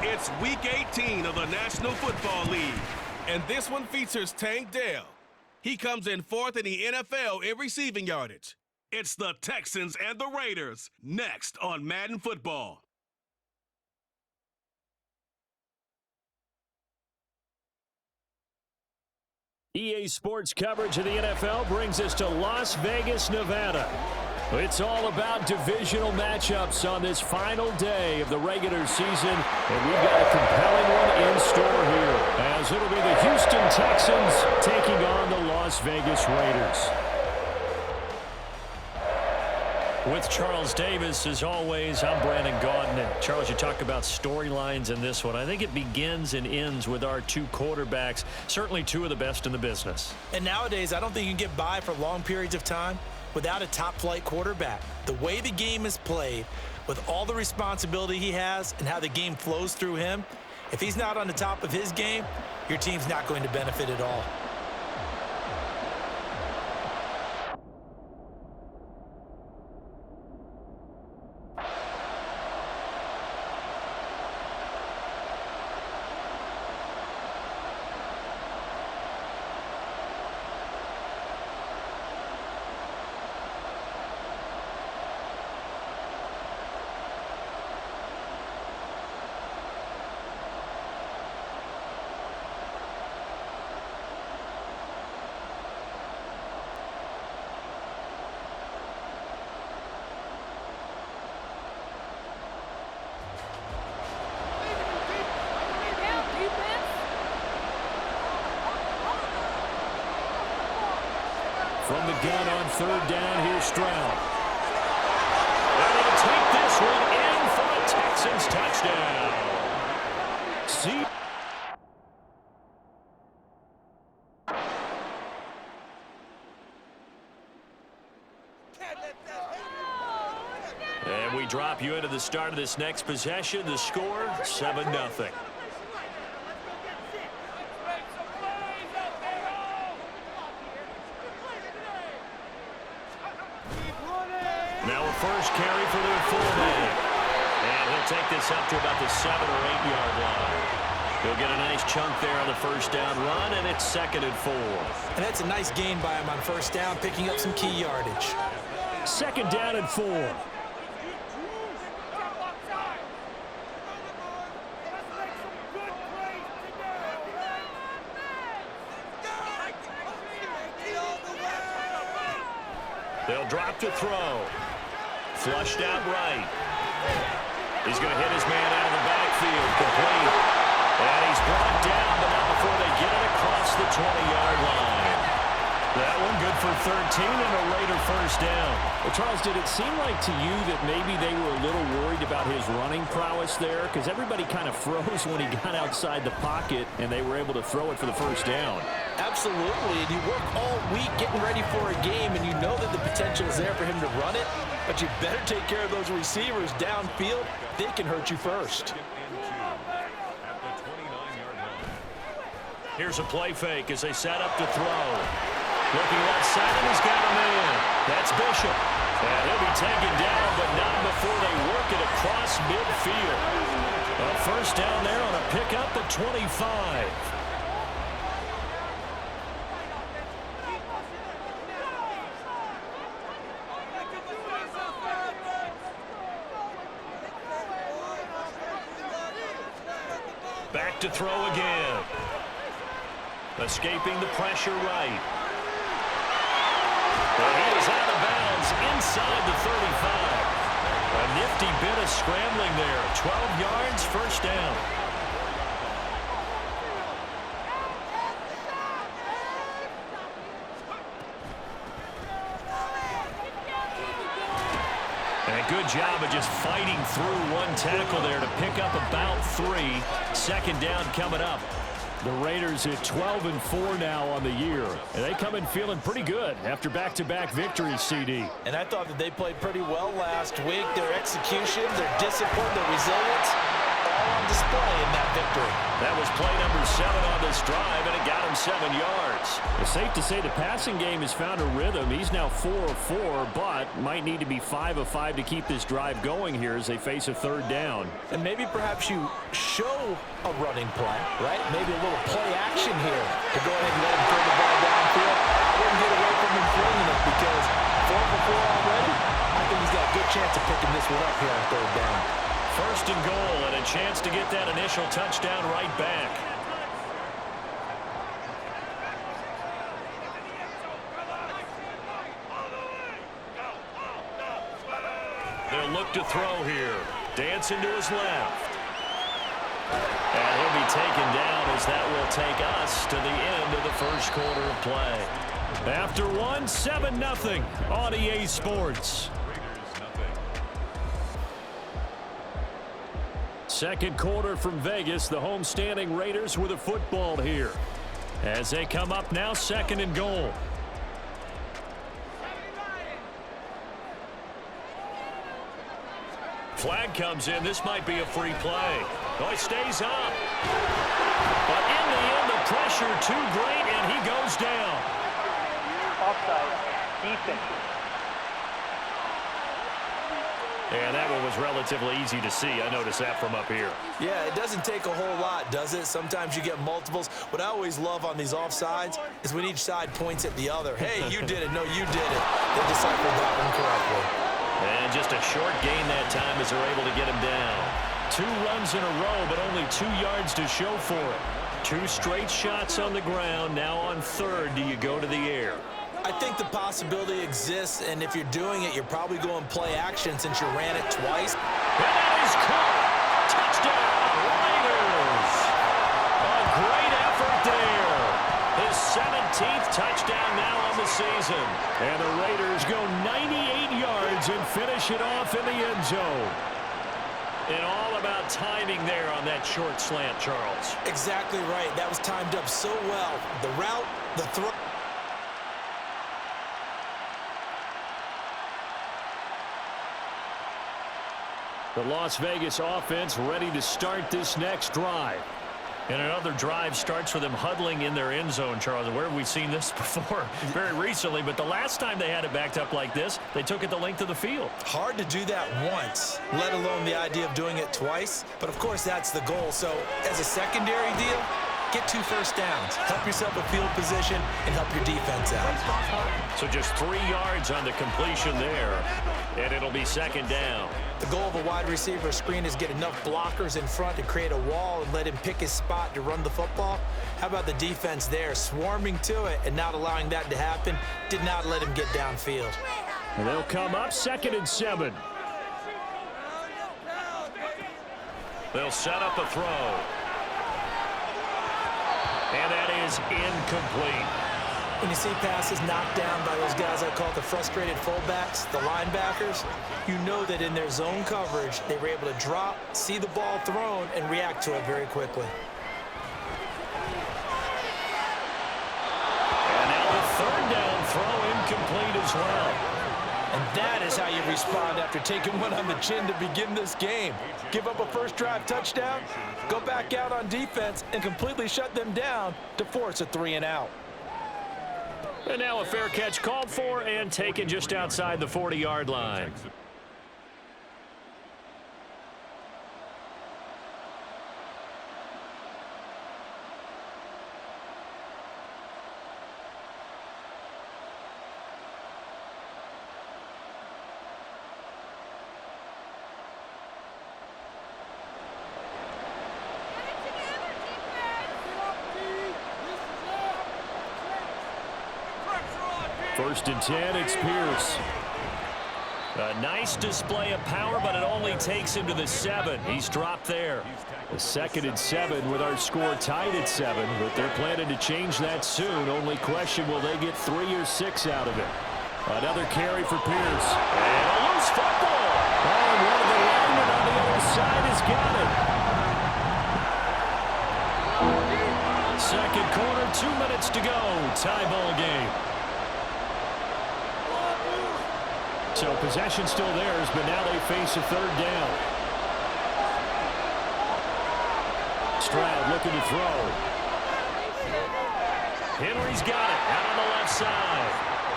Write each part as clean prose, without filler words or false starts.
It's Week 18 of the National Football League, and this one features Tank Dell. He comes in fourth in the NFL in receiving yardage. It's the Texans and the Raiders, next on Madden Football. EA Sports coverage of the NFL brings us to Las Vegas, Nevada. It's all about divisional matchups on this final day of the regular season, and we've got a compelling one in store here, as it'll be the Houston Texans taking on the Las Vegas Raiders. With Charles Davis, as always, I'm Brandon Gaudin. And Charles, you talk about storylines in this one. I think it begins and ends with our two quarterbacks, certainly two of the best in the business. And nowadays, I don't think you can get by for long periods of time without a top-flight quarterback. The way the game is played, with all the responsibility he has and how the game flows through him, if he's not on the top of his game, your team's not going to benefit at all. From the gun on third down, here's Stroud. And he'll take this one in for a Texans touchdown. See? And we drop you into the start of this next possession. The score, 7-0. Now a first carry for their fullback. And he'll take this up to about the 7- or 8-yard line. He'll get a nice chunk there on the first down run, and it's 2nd and 4. And that's a nice gain by him on first down, picking up some key yardage. 2nd down and 4. They'll drop to throw. Flushed out right. He's going to hit his man out of the backfield. Complete. And he's brought down, but not before they get it across the 20-yard line. That one good for 13 and a Raider first down. Well, Charles, did it seem like to you that maybe they were a little worried about his running prowess there? Because everybody kind of froze when he got outside the pocket, and they were able to throw it for the first down. Absolutely, and you work all week getting ready for a game, and you know that the potential is there for him to run it, but you better take care of those receivers downfield. They can hurt you first. Here's a play fake as they set up to throw. Looking left side, and he's got a man. That's Bishop. And he'll be taken down, but not before they work it across midfield. A first down there on a pickup at 25. Back to throw again. Escaping the pressure right. Well, he is out of bounds inside the 35. A nifty bit of scrambling there. 12 yards, first down. And a good job of just fighting through one tackle there to pick up about 3. 2nd down coming up. The Raiders at 12-4 now on the year. And they come in feeling pretty good after back-to-back victories, CD. And I thought that they played pretty well last week. Their execution, their discipline, their resilience, all on display in that victory. That was play number 7 on this drive, and it got him 7 yards. It's safe to say the passing game has found a rhythm. He's now 4 of 4, but might need to be 5 of 5 to keep this drive going here as they face a third down. And maybe perhaps you show a running play, right? Maybe a little play action here to go ahead and let him throw the ball downfield. I wouldn't get away from him flinging it because 4 for 4 already. I think he's got a good chance of picking this one up here on third down. First and goal, and a chance to get that initial touchdown right back. They'll look to throw here. Dancing to his left. And he'll be taken down as that will take us to the end of the first quarter of play. After one, 7-0 on EA Sports. Second quarter from Vegas, the homestanding Raiders with a football here. As they come up now, second and goal. Flag comes in. This might be a free play. Oh, he stays up. But in the end, the pressure too great, and he goes down. Offside. Defense. And that one was relatively easy to see. I noticed that from up here. Yeah, it doesn't take a whole lot, does it? Sometimes you get multiples. What I always love on these offsides is when each side points at the other. Hey, you did it. No, you did it. They deciphered that one correctly. And just a short gain that time as they're able to get him down. 2 runs in a row, but only 2 yards to show for it. 2 straight shots on the ground. Now on third, do you go to the air? I think the possibility exists, and if you're doing it, you're probably going play action since you ran it twice. And that is caught. Touchdown, Raiders. A great effort there. His 17th touchdown now on the season. And the Raiders go 98 yards and finish it off in the end zone. And all about timing there on that short slant, Charles. Exactly right. That was timed up so well. The route, the throw. The Las Vegas offense ready to start this next drive. And another drive starts with them huddling in their end zone, Charles. Where have we seen this before? Very recently, but the last time they had it backed up like this, they took it the length of the field. Hard to do that once, let alone the idea of doing it twice. But, of course, that's the goal. So, as a secondary deal, get 2 first downs. Help yourself with field position and help your defense out. So just 3 yards on the completion there, and it'll be second down. The goal of a wide receiver screen is get enough blockers in front to create a wall and let him pick his spot to run the football. How about the defense there, swarming to it and not allowing that to happen? Did not let him get downfield. And they'll come up 2nd and 7. They'll set up a throw. And that is incomplete. When you see passes knocked down by those guys I call the frustrated fullbacks, the linebackers, you know that in their zone coverage, they were able to drop, see the ball thrown, and react to it very quickly. And now the third down throw incomplete as well. And that is how you respond after taking one on the chin to begin this game. Give up a first drive touchdown, go back out on defense, and completely shut them down to force a 3-and-out. And now a fair catch called for and taken just outside the 40-yard line. First and 10, it's Pierce. A nice display of power, but it only takes him to the 7. He's dropped there. A 2nd and 7 with our score tied at 7, but they're planning to change that soon. Only question, will they get 3 or 6 out of it? Another carry for Pierce. And a loose football. Oh, and one of the linemen on the other side has got it. Second quarter, 2 minutes to go. Tie ball game. So possession still theirs, but now they face a third down. Stroud looking to throw. Henry's got it out on the left side.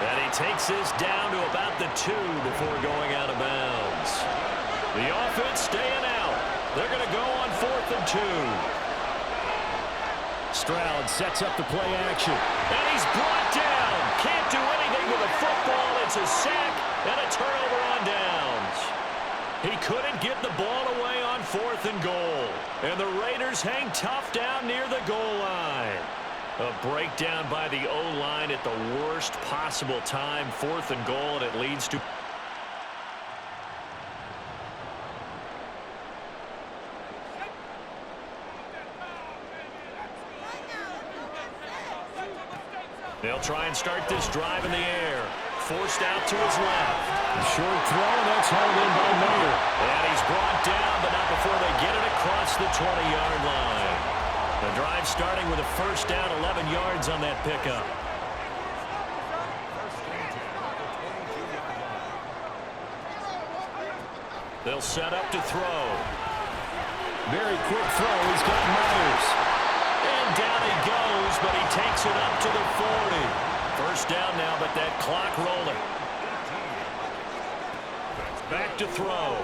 And he takes this down to about the 2 before going out of bounds. The offense staying out. They're going to go on 4th and 2. Stroud sets up the play action. And he's brought down. Can't do anything with a football. It's a sack and a turnover on downs. He couldn't get the ball away on 4th and goal. And the Raiders hang tough down near the goal line. A breakdown by the O-line at the worst possible time. 4th and goal, and it leads to... They'll try and start this drive in the air. Forced out to his left. A short throw, and that's hauled in by Mayer. And he's brought down, but not before they get it across the 20-yard line. The drive starting with a first down, 11 yards on that pickup. They'll set up to throw. Very quick throw. He's got Myers. And down he goes, but he takes it up to the 40. First down now, but that clock rolling. Back to throw.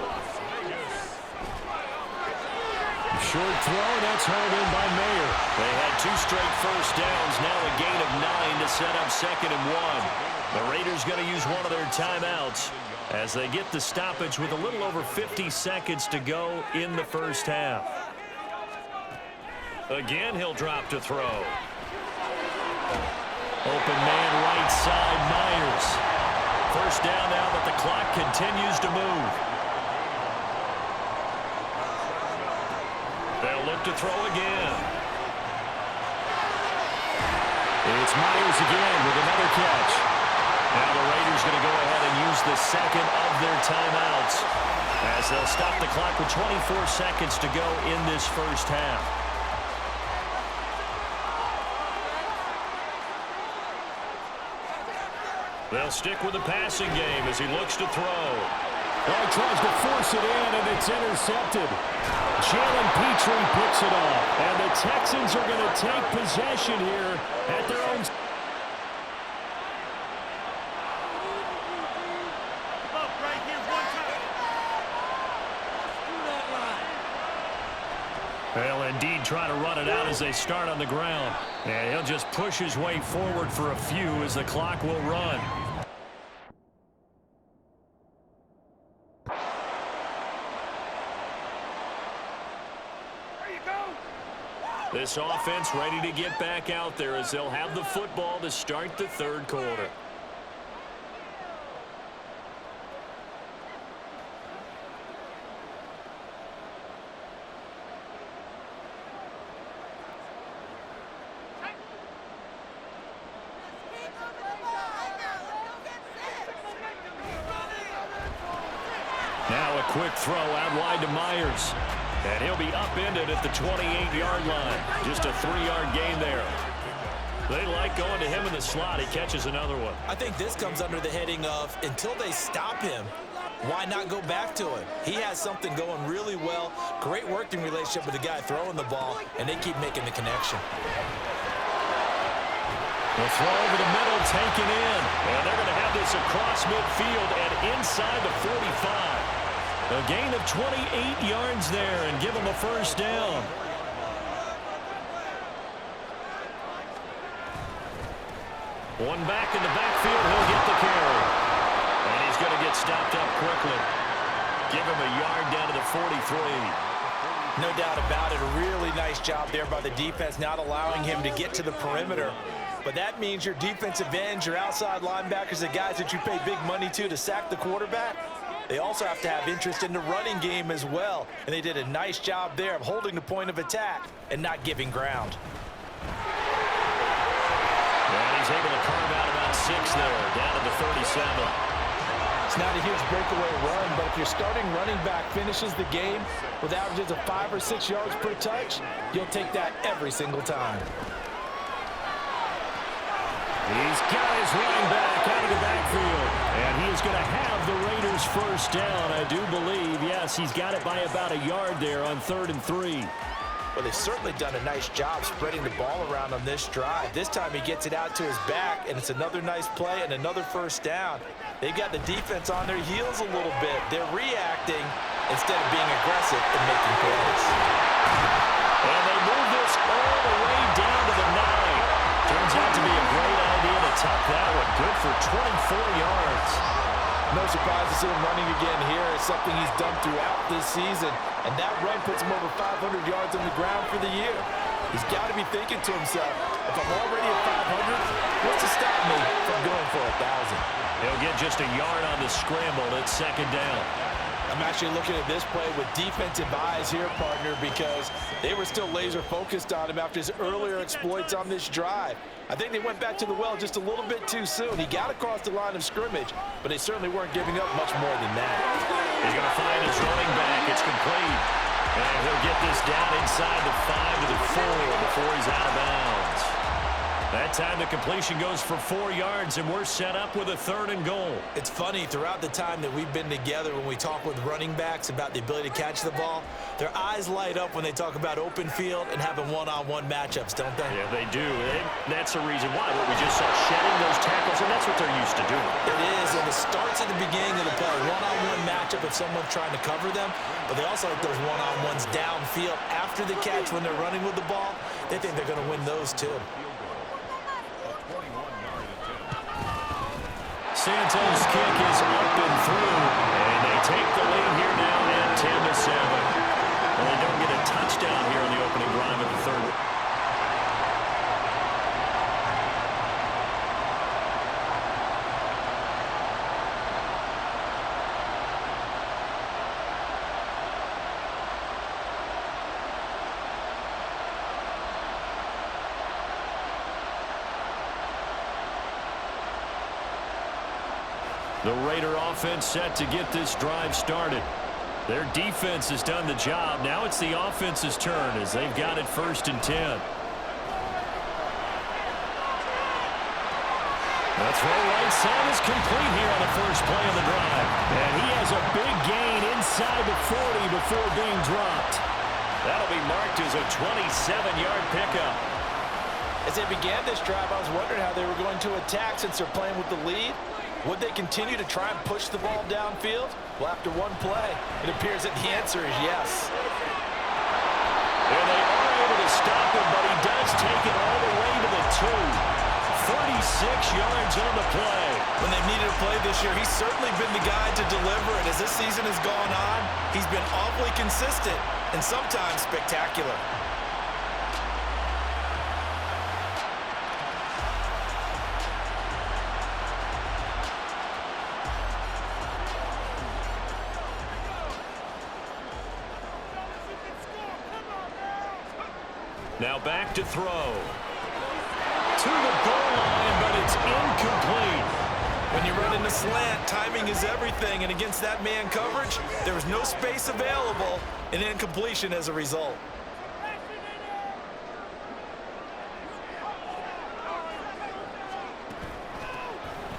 Short throw, that's hauled in by Mayer. They had 2 straight first downs, now a gain of 9 to set up 2nd and 1. The Raiders going to use one of their timeouts as they get the stoppage with a little over 50 seconds to go in the first half. Again, he'll drop to throw. Open man right side, Myers. First down now, but the clock continues to move. They'll look to throw again. It's Myers again with another catch. Now the Raiders going to go ahead and use the second of their timeouts as they'll stop the clock with 24 seconds to go in this first half. They'll stick with the passing game as he looks to throw. Well, he tries to force it in, and it's intercepted. Jalen Petrie picks it up, and the Texans are going to take possession here at their own. They'll indeed try to run it out as they start on the ground. And he'll just push his way forward for a few as the clock will run. This offense ready to get back out there as they'll have the football to start the 3rd quarter. Now a quick throw out wide to Myers. And he'll be upended at the 28-yard line. Just a 3-yard gain there. They like going to him in the slot. He catches another one. I think this comes under the heading of until they stop him, why not go back to him? He has something going really well. Great working relationship with the guy throwing the ball, and they keep making the connection. The throw over the middle taken in. And they're going to have this across midfield and inside the 45. A gain of 28 yards there and give them a first down. One back in the backfield, he'll get the carry. And he's going to get stopped up quickly. Give him a yard down to the 43. No doubt about it. A really nice job there by the defense, not allowing him to get to the perimeter. But that means your defensive ends, your outside linebackers, the guys that you pay big money to sack the quarterback, they also have to have interest in the running game as well. And they did a nice job there of holding the point of attack and not giving ground. And he's able to carve out about 6 there, down to the 37. It's not a huge breakaway run, but if your starting running back finishes the game with averages of 5 or 6 yards per touch, you'll take that every single time. He's got his running back out of the backfield. And he is going to have the Raiders first down, I do believe. Yes, he's got it by about a yard there on 3rd and 3. Well, they've certainly done a nice job spreading the ball around on this drive. This time he gets it out to his back, and it's another nice play and another first down. They've got the defense on their heels a little bit. They're reacting instead of being aggressive and making plays. And they move this all the way down to the 9. Turns out to be a great idea to tuck that one. Good for 24 yards. No surprise to see him running again here. It's something he's done throughout this season, and that run puts him over 500 yards on the ground for the year. He's got to be thinking to himself, if I'm already at 500, what's to stop me from going for 1,000? He'll get just a yard on the scramble. It's second down. I'm actually looking at this play with defensive eyes here, partner, because they were still laser focused on him after his earlier exploits on this drive. I think they went back to the well just a little bit too soon. He got across the line of scrimmage, but they certainly weren't giving up much more than that. He's going to find his running back. It's complete. And he'll get this down inside the 5 to the 4 before he's out of bounds. That time the completion goes for 4 yards, and we're set up with a 3rd and goal. It's funny, throughout the time that we've been together, when we talk with running backs about the ability to catch the ball, their eyes light up when they talk about open field and having one-on-one matchups, don't they? Yeah, they do. And that's the reason why. What we just saw, shedding those tackles, and that's what they're used to doing. It is, and it starts at the beginning of the play. One-on-one matchup if someone's trying to cover them, but they also like those one-on-ones downfield after the catch when they're running with the ball. They think they're going to win those too. Santos' kick is up and through, and they take the lead here now at 10-7. Well, they don't get a touchdown here on the opening drive of the 3rd. The Raider offense set to get this drive started. Their defense has done the job. Now it's the offense's turn as they've got it 1st and 10. The throw right side is complete here on the first play of the drive. And he has a big gain inside the 40 before being dropped. That'll be marked as a 27-yard pickup. As they began this drive, I was wondering how they were going to attack since they're playing with the lead. Would they continue to try and push the ball downfield? Well, after one play, it appears that the answer is yes. And they are able to stop him, but he does take it all the way to the 2. 36 yards on the play. When they've needed a play this year, he's certainly been the guy to deliver it. As this season has gone on, he's been awfully consistent and sometimes spectacular. Now back to throw. To the goal line, but it's incomplete. When you run in the slant, timing is everything, and against that man coverage, there was no space available, and incompletion as a result.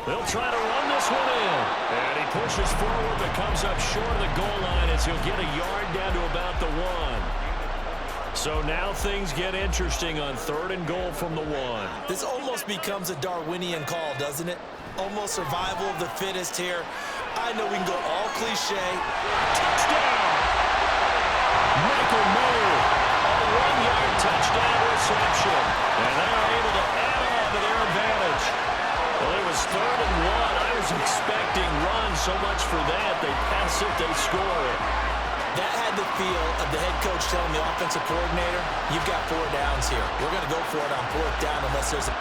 They'll try to run this one in. And he pushes forward, but comes up short of the goal line as he'll get a yard down to about the 1. So now things get interesting on 3rd and goal from the 1. This almost becomes a Darwinian call, doesn't it? Almost survival of the fittest here. I know we can go all cliche. Touchdown! Michael Mayer, a 1-yard touchdown reception. And they are able to add on to their advantage. Well, it was 3rd and 1. I was expecting run, so much for that. They pass it, they score it. That had the feel of the head coach telling the offensive coordinator, you've got 4 downs here. We're going to go for it on 4th down unless there's a...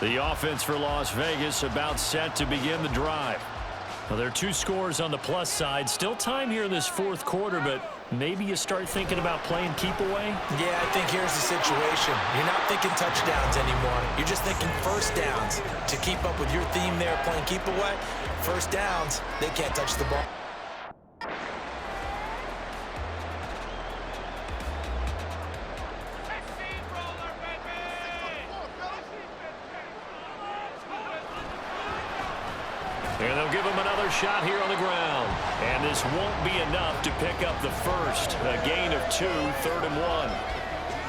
The offense for Las Vegas about set to begin the drive. Well, there are 2 scores on the plus side. Still time here in this 4th quarter, but maybe you start thinking about playing keep away? Yeah, I think here's the situation. You're not thinking touchdowns anymore. You're just thinking first downs. To keep up with your theme there, playing keep away, first downs, they can't touch the ball. And they'll give him another shot here on the ground. And this won't be enough to pick up the first. A gain of 2, 3rd and 1.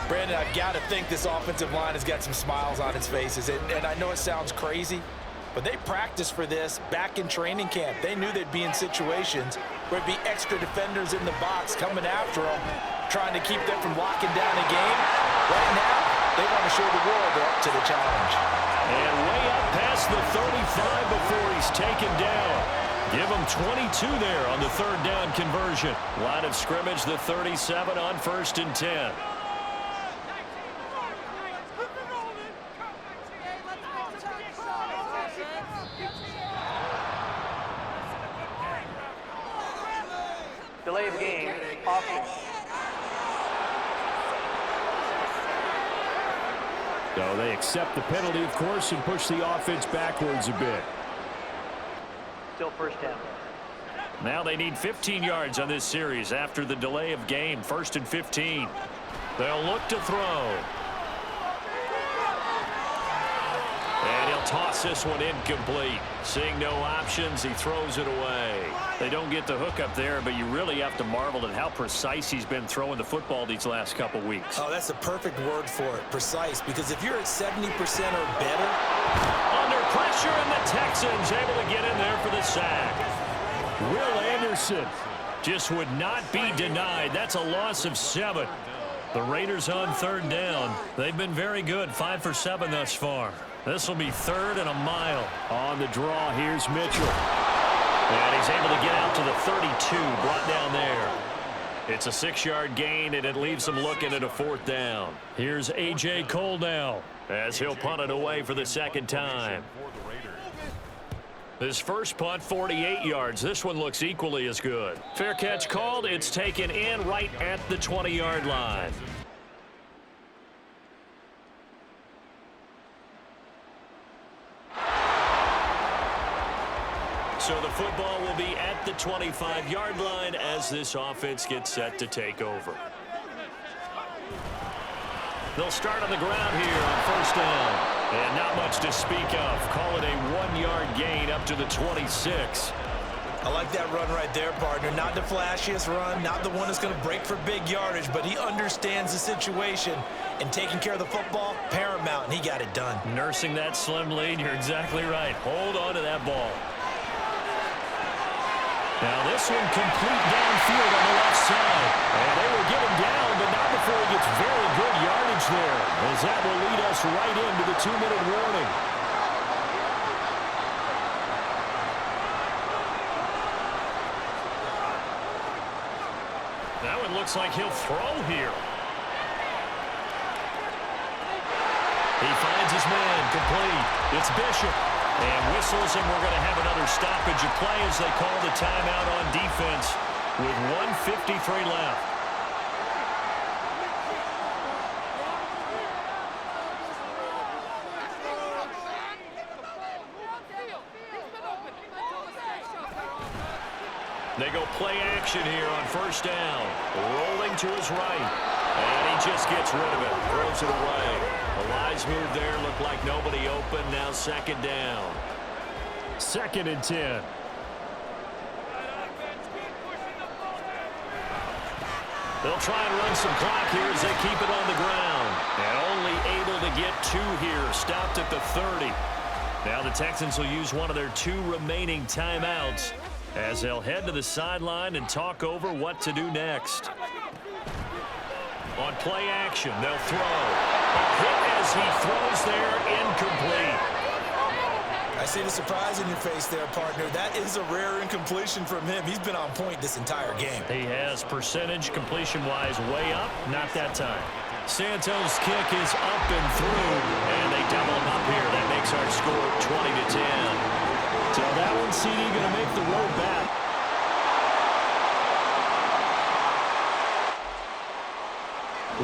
Brandon, I've got to think this offensive line has got some smiles on its faces. And I know it sounds crazy, but they practiced for this back in training camp. They knew they'd be in situations where there'd be extra defenders in the box coming after them, trying to keep them from locking down a game. Right now, they want to show the world they're up to the challenge. And way up past the 35 before he's taken down. Give him 22 there on the 3rd down conversion. Line of scrimmage, the 37 on 1st and 10. Delay of game, option. So they accept the penalty, of course, and push the offense backwards a bit. Still first down. Now they need 15 yards on this series after the delay of game. 1st and 15. They'll look to throw. And he'll toss this one incomplete. Seeing no options, he throws it away. They don't get the hook up there, but you really have to marvel at how precise he's been throwing the football these last couple weeks. Oh, that's the perfect word for it, precise, because if you're at 70% or better. Under pressure, and the Texans able to get in there for the sack. Will Anderson just would not be denied. That's a loss of 7. The Raiders on 3rd down. They've been very good, 5 for 7 thus far. This will be 3rd and a mile. On the draw, here's Mitchell. And he's able to get out to the 32, brought down there. It's a 6-yard gain, and it leaves him looking at a 4th down. Here's A.J. Cole now, as he'll punt it away for the 2nd time. His first punt, 48 yards. This one looks equally as good. Fair catch called. It's taken in right at the 20-yard line. So the football will be at the 25-yard line as this offense gets set to take over. They'll start on the ground here on 1st down. And not much to speak of. Call it a 1-yard gain up to the 26. I like that run right there, partner. Not the flashiest run, not the one that's going to break for big yardage, but he understands the situation, and taking care of the football, paramount, and he got it done. Nursing that slim lead, you're exactly right. Hold on to that ball. Now this one complete downfield on the left side. And they will get him down, but not before he gets very good yardage there, as that will lead us right into the 2-minute warning. That one looks like he'll throw here. He finds his man, complete. It's Bishop. And whistles, and we're going to have another stoppage of play as they call the timeout on defense with 1:53 left. They go play action here on 1st down. Rolling to his right. And he just gets rid of it. Throws it away. A wise move there. Looked like nobody open. Now 2nd down. 2nd and 10. They'll try and run some clock here as they keep it on the ground. And only able to get 2 here. Stopped at the 30. Now the Texans will use one of their 2 remaining timeouts as they'll head to the sideline and talk over what to do next. On play action, they'll throw. A hit as he throws there, incomplete. I see the surprise in your face there, partner. That is a rare incompletion from him. He's been on point this entire game. He has percentage completion-wise way up, not that time. Santos' kick is up and through, and they double him up here. That makes our score 20-10. So that one, CD, going to make the road back.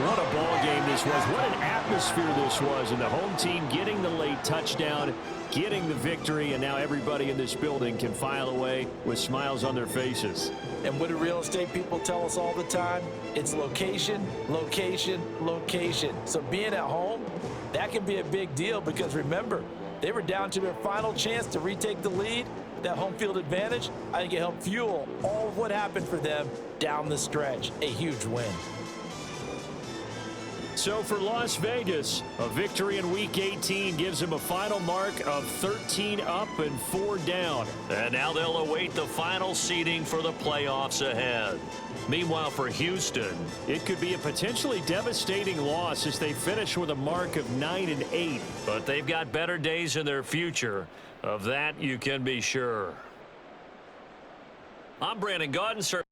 what a ball game this was. What an atmosphere this was. And the home team getting the late touchdown, getting the victory, and now everybody in this building can file away with smiles on their faces. And what do real estate people tell us all the time? It's location, location, location. So being at home, that can be a big deal because remember, they were down to their final chance to retake the lead. That home field advantage, I think it helped fuel all of what happened for them down the stretch. A huge win. So for Las Vegas, a victory in Week 18 gives them a final mark of 13 up and 4 down. And now they'll await the final seeding for the playoffs ahead. Meanwhile, for Houston, it could be a potentially devastating loss as they finish with a mark of 9-8. but they've got better days in their future. Of that, you can be sure. I'm Brandon Gaudin, sir.